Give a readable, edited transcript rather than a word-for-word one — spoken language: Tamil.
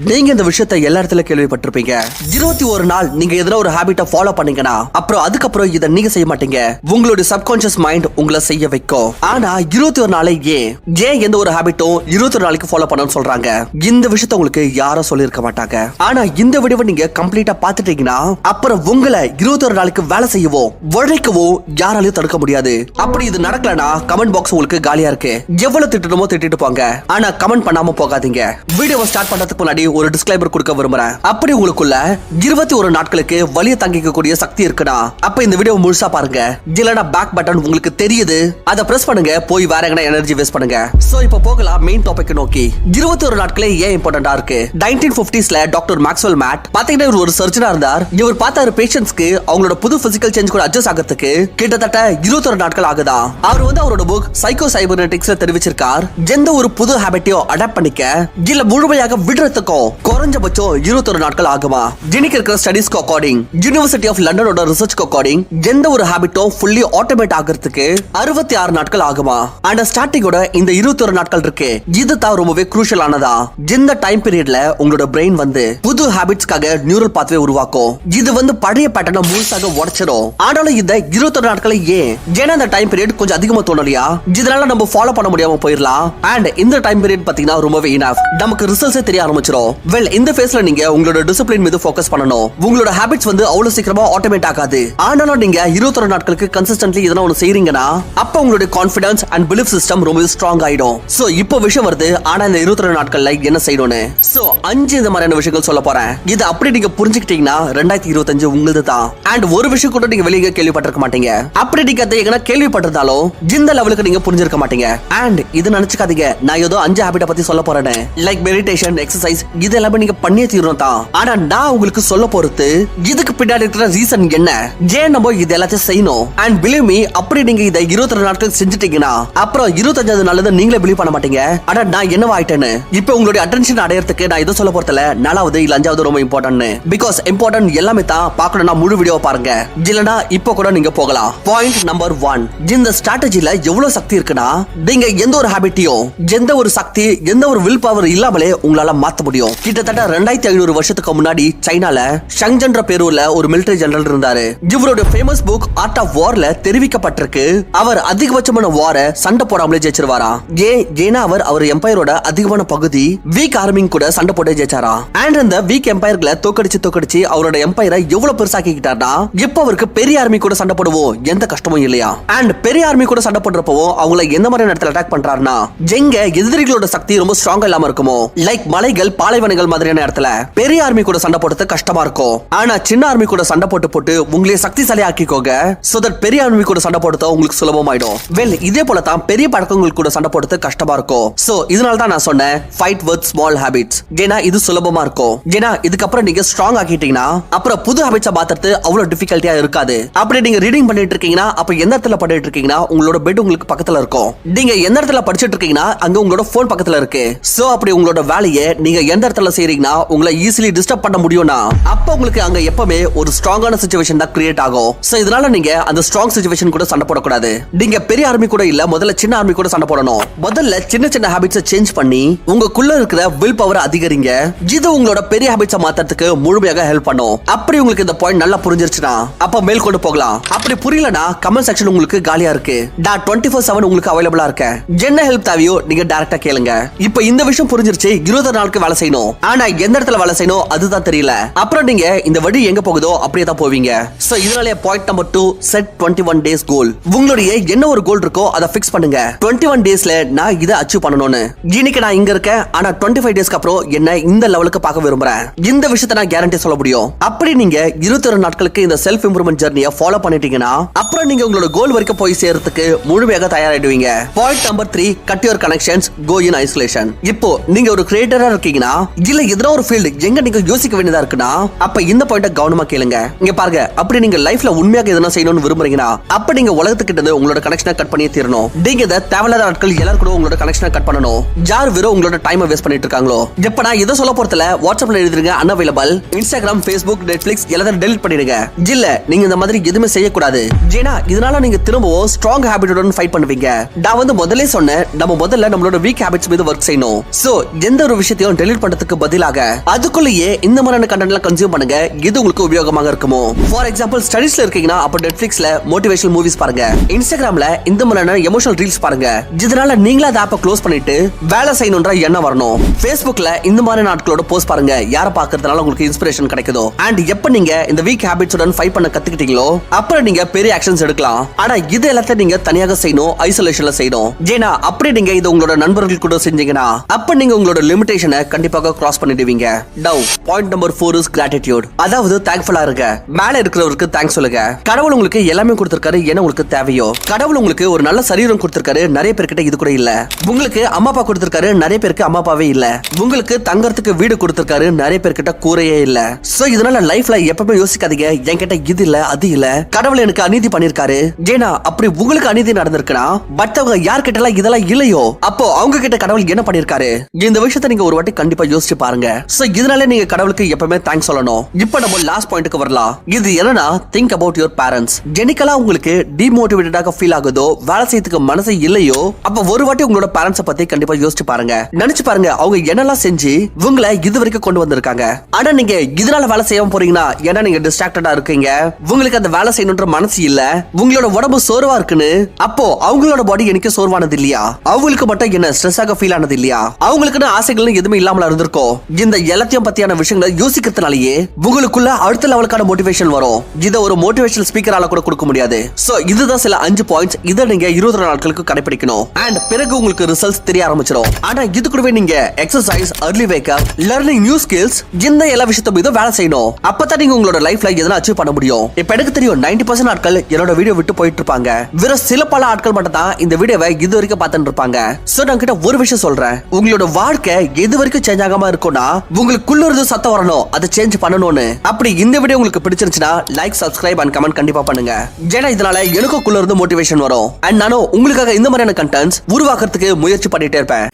நீங்க இந்த விஷயத்தை எல்லா இடத்துல கேள்விப்பட்டிருப்பீங்க. 21 நாள் நீங்க எதனா ஒரு ஹாபிட்ட ஃபாலோ பண்ணீங்கன்னா அப்புறம் அதுக்கப்புறம் இதை நீங்க செய்ய மாட்டீங்க. உங்களுடைய சப்கான்ஷியஸ் மைண்ட் உங்களை செய்ய வைக்கும். ஆனா 21 நாளே ஏன் எந்த ஒரு ஹாபிட்டும் 21 நாளைக்கு ஃபாலோ பண்ணணும்னு சொல்றாங்க? இந்த விஷயத்தை உங்களுக்கு யாரும் சொல்லியிருக்க மாட்டாங்க. ஆனா இந்த வீடியோவை நீங்க கம்ப்ளீட்டா பாத்துட்டீங்கன்னா அப்புறம் உங்களை 21 நாளைக்கு வேலை செய்யவோ உழைக்கவோ யாராலையும் தடுக்க முடியாது. அப்படி இது நடக்கலனா கமெண்ட் பாக்ஸ் உங்களுக்கு காலியா இருக்கு. எவ்வளவு திட்டணுமோ திட்டிட்டு போங்க. ஆனா கமெண்ட் பண்ணாம போகாதீங்க. வீடியோவை ஸ்டார்ட் பண்றதுக்கு முன்னாடி ஒரு டிஸ்க்ளைமர் கொடுக்க விரும்புறேன். அப்படி உங்களுக்குள்ள 21 நாட்களுக்கு வலிய தாங்கிக்க கூடிய சக்தி இருக்குனா அப்ப இந்த வீடியோ முழுசா பாருங்க. இல்லனா பேக் பட்டன் உங்களுக்கு தெரியுது, அத பிரஸ் பண்ணுங்க. போய் வேற எங்கனா எனர்ஜி வேஸ்ட் பண்ணுங்க. சோ இப்போ போகலாம் மெயின் டாபிக் நோக்கி. 21 நாட்களே ஏன் இம்பார்ட்டன்ட்டா இருக்கு? 1950ஸ்ல டாக்டர் மேக்ஸ்வெல் மேட் பாத்தீங்கன்னா ஒரு சர்ஜனா இருந்தார். இவர் பார்த்தாரு பேஷண்ட்ஸ்க்கு அவங்களோட புது பிசிக்கல் சேஞ்ச் கூட அட்ஜஸ்ட் ஆகிறதுக்கு கிட்டத்தட்ட 21 நாட்கள் ஆகுதா. அவர் அவரோட புக் சைக்கோ சைபர்நெட்டிக்ஸ்ல தெரிவிச்சிருக்கார். எந்த ஒரு புது ஹாபிட்டையும் அடாப்ட் பண்ணிக்க இல்ல முழுமையாக விடுறதுக்கும் குறைஞ்சபட்சம் 21 நாட்கள் ஆகுமா. இன்னைக்கு இருக்கிற ஸ்டடீஸ்க்கு அக்கார்டிங், யுனிவர்சிட்டி ஆஃப் லண்டனோட ரிசர்ச்க்கு அக்கார்டிங் எந்த ஒரு ஹாபிட்டும் ஃபுல்லி ஆட்டோமேட் ஆகிறதுக்கு 66 நாட்கள் ஆகுமா. அண்ட் ஸ்டார்டிங்கோட இந்த 21 நாட்கள் இருக்கு, இது தான் ரொம்பவே குரூஷியல் ஆனதா. இந்த டைம் பீரியட்ல உங்களோட பிரெயின் புது ஹாபிட்ஸ்க்காக நியூரல் பாத்வே உருவாக்கும். இது பழைய பேட்டர்னை முழுசாக உடைச்சிடும். ஆனாலும் இந்த 21 நாட்கள் ஏன்னா இந்த டைம் பீரியட் கொஞ்சம் அதிகமா தோணலையா, இதனால நம்ம ஃபாலோ பண்ண முடியாம போயிடலாம். அண்ட் இந்த டைம் பீரியட் பாத்தீங்கன்னா ரொம்பவே இனஃப், நமக்கு ரிசல்ட்ஸே தெரிய ஆரம்பிச்சிடும். இந்த ஃபேஸ்ல நீங்க உங்களோட டிசிப்ளின் மீது ஃபோக்கஸ் பண்ணணும். உங்களோட ஹாபிட்ஸ் அவ்வளவு சீக்கிரமா ஆட்டோமேட் ஆகாது. ஆனாலும் நீங்க 21 நாட்களுக்கு கன்சிஸ்டன்ட்லி எதனா ஒன்னு செய்றீங்கன்னா அப்ப உங்களுடைய கான்ஃபிடன்ஸ் அண்ட் பிலீஃப் சிஸ்டம் ரொம்ப ஸ்ட்ராங் ஆயிடும். சோ இப்போ விஷயம் வருது, ஆனா இந்த 22 நாட்கள்ல என்ன செய்யணும்னு. சோ 5 இந்த மாதிரியான விஷயங்கள் சொல்ல போறேன். இது அப்படி நீங்க புரிஞ்சுக்கிட்டீங்கன்னா 2025 உங்களுது தான். அண்ட் ஒரு விஷயம் கூட நீங்க வெளியே கேள்விப்பட்டிருக்க மாட்டீங்க. அப்படி நீங்க அதை எங்கன்னா கேள்விப்பட்டிருந்தாலும் இந்த லெவலுக்கு நீங்க புரிஞ்சிருக்க மாட்டீங்க. அண்ட் இது நினைச்சுக்காதீங்க நான் ஏதோ 5 ஹாபிட்ட பத்தி சொல்ல போறேன். லைக் மெடிடேஷன், எக்ஸசைஸ், இது எல்லாமே நீங்க பண்ணியே தீரணும் தான். ஆனா நான் உங்களுக்கு சொல்ல போறது இதுக்கு பின்னாடி இருக்கிற ரீசன் என்ன, ஏன் நம்ம இது எல்லாத்தையும் செய்யணும். அண்ட் பிலீவ் மீ, அப்படி நீங்க இதை 22 நாட்கள் செஞ்சுட்டீங்கன்னா அப்புறம் 25வது நாள்ல நீங்களே பிலீவ் பண்ண மாட்டீங்க. ஆனா நான் என்னவா ஆயிட்டேன்னு. இப்போ உங்களுடைய அட்டென்ஷன் அடையறதுக்கு நான் எதுவும் சொல்ல போறதில்ல. 4வது இல்ல 5வது ரொம்ப இம்பார்ட்டன்ட். பிகாஸ் இம்பார்ட்டன்ட் எல்லாமே தான் பார்க்கணும்னா முழு வீடியோ பாருங்க. இல்லனா இப்போ கூட நீங்க போகலாம். பாயிண்ட் நம்பர் 1, இந்த ஸ்ட்ராட்டஜில எவ்வளவு சக்தி இருக்குன்னா நீங்க எந்த ஒரு ஹாபிட்டையும் எந்த ஒரு சக்தி எந்த ஒரு வில் பவர் இல்லாமலே உங்களால மாத்த முடியும். கிட்டத்தட்ட 2500 வருஷத்துக்கு முன்னாடி சைனால ஷங்ஜன்ற பேருல ஒரு மிலிட்டரி ஜெனரல் இருந்தாரு. இவரோட ஃபேமஸ் புக் ஆர்ட் ஆஃப் வார்ல தெரிவிக்கப்பட்டிருக்கு அவர் அதிகபட்சமான வார சண்டை போடாமலே ஜெயிச்சிருவாரா. ஏன்னா அவர் எம்பையரோட அதிகமான பகுதி வீக் ஆர்மிங் கூட சண்டை போட்டு ஜெயிச்சாரா. அண்ட் அந்த வீக் எம்பையர்களை தோக்கடிச்சு அவரோட எம்பையரை எவ்வளவு பெருசாக்கிட்டார்னா இப்போ அவருக்கு பெரிய ஆர்மி கூட சண்டை போடுவோம் எந்த கஷ்டமும் இல்லையா. அண்ட் பெரிய ஆர்மி கூட சண்டை போடுறப்போ அவங்கள எந்த மாதிரி இடத்துல அட்டாக் பண்றாருன்னா எங்க எதிரிகளோட சக்தி ரொம்ப ஸ்ட்ராங்கா இல்லாம இருக்குமோ, லைக் மலைகள் பாலைவனங்கள் மாதிரியான இடத்துல பெரிய ஆர்மி கூட சண்டை போடுறது கஷ்டமா இருக்கும். ஆனா சின்ன ஆர்மி கூட சண்டை போட்டு உங்களே சக்திசாலி ஆக்கிக்கோங்க. சோ தட் பெரிய ஆர்மி கூட சண்டை போடுறது உங்களுக்கு சுலபமாயிடும். வெல் இதே போல தான் பெரிய பழக்கங்கள் கூட சண்டை போடுறது கஷ்டமா இருக்கும். சோ இதனால தான் நான் சொன்னேன் ஃபைட் வித் ஸ்மால் ஹாபிட்ஸ். ஏன்னா இது சுலபமா இருக்கும். ஏன்னா இதுக்கப்புறம் நீங்க ஸ்ட்ராங் ஆக்கிட்டீங்கன்னா அப்புறம் புது ஹாபிட்ஸை மாத்துறது அவ்வளவு டிஃபிகல்ட்டியா இருக்காது. அப்படி நீங்க ரீடிங் பண்ணிட்டு இருக்கீங்கன்னா அப்ப எந்த இடத்துல பண்ணிட்டு இருக்கீங்கன்னா உங்களோட பெட் உங்களுக்கு பக்கத்துல இருக்கும். நீங்க எந்த இடத்துல படிச்சிட்டு இருக்கீங்கன்னா அங்க உங்களோட போன் பக்கத்துல இருக்கு. சோ அப்படி உங்களோட வேலையை நீங்க எந்த இடத்துல செய்றீங்கன்னா உங்களை ஈஸிலி டிஸ்டர்ப் பண்ண முடியும்னா அப்ப உங்களுக்கு அங்க எப்பவுமே ஒரு ஸ்ட்ராங்கான சிச்சுவேஷன் தான் கிரியேட் ஆகும். சோ இதனால நீங்க அந்த ஸ்ட்ராங் சிச்சுவேஷன் கூட சண்டை போடக்கூடாது. நீங்க பெரிய ஆர்மி கூட இல்ல முதல்ல சின்ன ஆர்மி கூட சண்டை போடணும். முதல்ல சின்ன ஹாபிட்ஸை சேஞ்ச் பண்ணி உங்களுக்குள்ள இருக்கிற வில் பவர் அதிகரிங்க. இது உங்களோட பெரிய ஹாபிட்ஸை மாத்துறதுக்கு முழுமையாக ஹெல்ப் பண்ணும். அப்படி உங்களுக்கு இந்த பாயிண்ட் நல்லா புரிஞ்சிருச்சுனா அப்ப மேல் கொண்டு போகலாம். அப்படி புரியலனா கமெண்ட் செக்ஷன் உங்களுக்கு காலியா இருக்கு. நான் 24/7 உங்களுக்கு அவைலபிளா இருக்கேன். என்ன ஹெல்ப் தேவையோ நீங்க டைரக்டா கேளுங்க. இப்போ இந்த விஷயம் புரிஞ்சிருச்சு. 20 நாளுக்கு வேலை செய்யணும். ஆனா எந்த இடத்துல வேலை செய்யணும் அதுதான் தெரியல. அப்புறம் நீங்க இந்த வழி எங்க போகுதோ அப்படியே தான் போவீங்க. சோ இதனால பாயிண்ட் நம்பர் 2, செட் 21 டேஸ் கோல். உங்களுடைய என்ன ஒரு கோல் இருக்கோ அதை ஃபிக்ஸ் பண்ணுங்க. 21 டேஸ்ல நான் இதை அச்சீவ் பண்ணணும்னு. இன்னைக்கு நான் இங்க இருக்கேன், ஆனா 25 டேஸ்க்கு அப்புறம் என்ன இந்த லெவலுக்கு பார்க்க விரும்புறேன். இந்த விஷயத்தை நான் கேரண்டி சொல்ல முடியும். அப்படி நீங்க 21 நாட்களுக்கு இந்த செல்ஃப் இம்ப்ரூவ்மெண்ட் ஜர்னியை ஃபாலோ பண்ணிட்டீங்கன்னா அப்புறம் நீங்க உங்களோட கோல் வரைக்கும் போய் சேர்றதுக்கு முழுமையாக தயாராயிடுவீங்க. Point number 3, cut your connections, go in isolation. இப்போ நீங்க ஒரு கிரியேட்டரா இருக்கீங்கன்னா இல்ல எதனா ஒரு ஃபீல்ட் எங்க நீங்க யோசிக்க வேண்டியதா இருக்குன்னா அப்ப இந்த பாயிண்ட கவனமா கேளுங்க. இங்க பாருங்க, அப்படி நீங்க லைஃப்ல உண்மையாக எதனா செய்யணும்னு விரும்புறீங்கன்னா அப்ப நீங்க உலகத்துக்கிட்ட இருந்து உங்களோட கனெக்ஷனை கட் பண்ணியே தீரணும். நீங்க இத தேவையில்லாத ஆட்கள் எல்லாரும் கூட உங்களோட கனெக்ஷனை கட் பண்ணணும். யார் வெறும் உங்களோட டைமை வேஸ்ட் பண்ணிட்டு இருக்காங்களோ. இப்ப நான் இதை சொல்ல போறதுல வாட்ஸ்அப்ல எழுதிருங்க அன்அவைலபிள், இன்ஸ்டாகிராம், ஃபேஸ்புக், நெட்ஃபிளிக்ஸ் எல்லாத்தையும் டெலிட் பண்ணிடுங்க. இல்ல நீங்க இந்த மாதிரி எதுவுமே செய்யக்கூடாது. ஏன்னா இதனால நீங்க திரும்பவும் ஸ்ட்ராங் ஹாபிட்டுடன் ஃபைட் பண்ணுவீங்க. நான் முதல்ல சொன்னேன் நம்ம முதல்ல நம்மளோட வீக் ஹாபிட்ஸ் மீது ஒர்க் செய்யணும். சோ எந்த ஒரு விஷயத்தையும் டெலிட் பண்றதுக்கு பதிலாக அதுக்குள்ளேயே இந்த மாதிரியான கண்டென்ட்லாம் கன்சியூம் பண்ணுங்க. இது உங்களுக்கு உபயோகமாக இருக்குமோ? ஃபார் எக்ஸாம்பிள் ஸ்டடீஸ்ல இருக்கீங்கன்னா அப்ப நெட்ஃபிளிக்ஸ்ல மோட்டிவேஷனல் மூவிஸ் பாருங்க, இன்ஸ்டாகிராம்ல இந்த மாதிரியான எமோஷனல் ரீல்ஸ் பாருங்க. இதனால நீங்களே அந்த ஆப்பை க்ளோஸ் பண்ணிட்டு வேலை செய்யணும்ன்ற எண்ணம் வரணும். Facebookல இந்த மாதிரி நாட்களோட போஸ்ட் பாருங்க, யாரை பாக்குறதுனால உங்களுக்கு இன்ஸ்பிரேஷன் கிடைக்குதோ. அண்ட் எப்ப நீங்க இந்த வீக் ஹேபிட்ஸ் உடன் ஃபைட் பண்ண கத்துக்கிட்டீங்களோ அப்புறம் நீங்க பெரிய ஆக்ஷன்ஸ் எடுக்கலாம். ஆனா இது எல்லாத்தையும் நீங்க தனியாக செய்யணும், ஐசோலேஷன்ல செய்யணும். ஏன்னா அப்படி நீங்க இது உங்களோட நண்பர்கள் கூட செஞ்சீங்கன்னா அப்ப நீங்க உங்களோட லிமிடேஷனை கண்டிப்பாக கிராஸ் பண்ணிடுவீங்க. Now point number 4 is gratitude. அதாவது தேங்க்ஃபுல்லா இருங்க. மேல இருக்கிறவருக்கு தேங்க்ஸ் சொல்லுங்க. கடவுள் உங்களுக்கு எல்லாமே கொடுத்திருக்காரு, என்ன உங்களுக்கு தேவையோ. கடவுள் உங்களுக்கு ஒரு நல்ல சரீரம் கொடுத்திருக்காரு, நிறைய பேர்கிட்ட இது கூட இல்ல. உங்களுக்கு அம்மா அப்பா கொடுத்திருக்காரு, நிறைய பேருக்கு அம்மா அப்பாவே இல்ல. உங்களுக்கு தங்கறதுக்கு வீடு கொடுத்திருக்காரு, நிறைய பேர்கிட்ட கூரையே இல்ல. சோ இதனால லைஃப்ல எப்பவுமே யோசிக்காதீங்க என்கிட்ட இது இல்ல அது இல்ல, கடவுள் எனக்கு அநீதி பண்ணிருக்காரு. ஏன்னா அப்படி உங்களுக்கு அநீதி நடந்திருக்குன்னா மற்றவங்க யார்கிட்ட எல்லாம் இதெல்லாம் இல்லையோ அப்போ அவங்க கிட்ட கடவுள் என்ன பண்ணிருக்காரு? இந்த விஷயத்தை நீங்க ஒரு வாட்டி கண்டிப்பா யோசிச்சு பாருங்க. சோ இதனால நீங்க கடவுளுக்கு எப்பவுமே தேங்க்ஸ் சொல்லணும். இப்போ நம்ம லாஸ்ட் பாயிண்ட்க்கு வரலாம். இது என்னன்னா திங்க் அபவுட் யுவர் பேரண்ட்ஸ். ஜெனிக்கலா உங்களுக்கு டிமோட்டிவேட்டடாக ஃபீல் ஆகுதோ, வேலை செய்யறதுக்கு மனசு இல்லையோ, அப்ப ஒரு வாட்டி உங்களோட பேரண்ட்ஸை பத்தி கண்டிப்பா யோசிச்சு பாருங்க. நினைச்சு பாருங்க அவங்க என்னெல்லாம் செஞ்சு உங்களை இது வரைக்கும் கொண்டு வந்திருக்காங்க. ஆனா நீங்க இதனால வேலை செய்யாம போறீங்கன்னா ஏன்னா நீங்க டிஸ்ட்ராக்டடா இருக்கீங்க, உங்களுக்கு அந்த வேலை செய்யணும்ன்ற மனசு இல்ல, உங்களோட உடம்பு சோர்வா இருக்குன்னு. அப்போ அவங்களோட பாடி எனக்கு சோர்வானது இல்லையா? அவங்களுக்கு மட்டும் என்ன ஸ்ட்ரெஸ் ஆக ஃபீல் ஆனது இல்லையா? அவங்களுக்குன்னு ஆசைகள் எதுவுமே இல்லாமல இருந்திருக்கோம். இந்த எல்லாத்தையும் பத்தியான விஷயங்களை யோசிக்கிறதுனாலயே உங்களுக்குள்ள அடுத்த லெவலுக்கான மோட்டிவேஷன் வரும். இத ஒரு மோட்டிவேஷனல் ஸ்பீக்கரால கூட கொடுக்க முடியாது. சோ இதுதான் சில 5 பாயிண்ட்ஸ். இத நீங்க 20 நாட்களுக்கு கடைபிடிக்கணும். அண்ட் பிறகு உங்களுக்கு ரிசல்ட்ஸ் தெரிய ஆரம்பிச்சிடும். ஆனா இது கூடவே நீங்க exercise, early wake up, learning new skills, இந்த எல்லா விஷயத்தையும் மீது வேலை செய்யணும். அப்பதான் நீங்க உங்களோட லைஃப்ல எதனா அச்சீவ் பண்ண முடியும். இப்ப எனக்கு தெரியும் 90% ஆட்கள் என்னோட வீடியோ விட்டு போயிட்டு இருப்பாங்க. வெறும் சில பல ஆட்கள் மட்டும் தான் இந்த வீடியோவை இது வரைக்கும் பார்த்துட்டு இருப்பாங்க. சோ நான் கிட்ட ஒரு விஷயம் சொல்றேன், உங்களோட வாழ்க்கை எது வரைக்கும் சேஞ்ச் ஆகாம இருக்கும்னா உங்களுக்குள்ள இருந்து சத்தம் வரணும், அதை சேஞ்ச் பண்ணணும்னு. அப்படி இந்த வீடியோ உங்களுக்கு பிடிச்சிருந்துச்சுன்னா லைக், சப்ஸ்கிரைப் அண்ட் கமெண்ட் கண்டிப்பா பண்ணுங்க. ஏன்னா இதனால எனக்குள்ள இருந்து மோட்டிவேஷன் வரும். அண்ட் நானும் உங்களுக்காக இந்த மாதிரியான கண்டென்ட்ஸ் உருவாக்குறதுக்கு முயற்சி பண்ணிட்டே இருப்பேன்.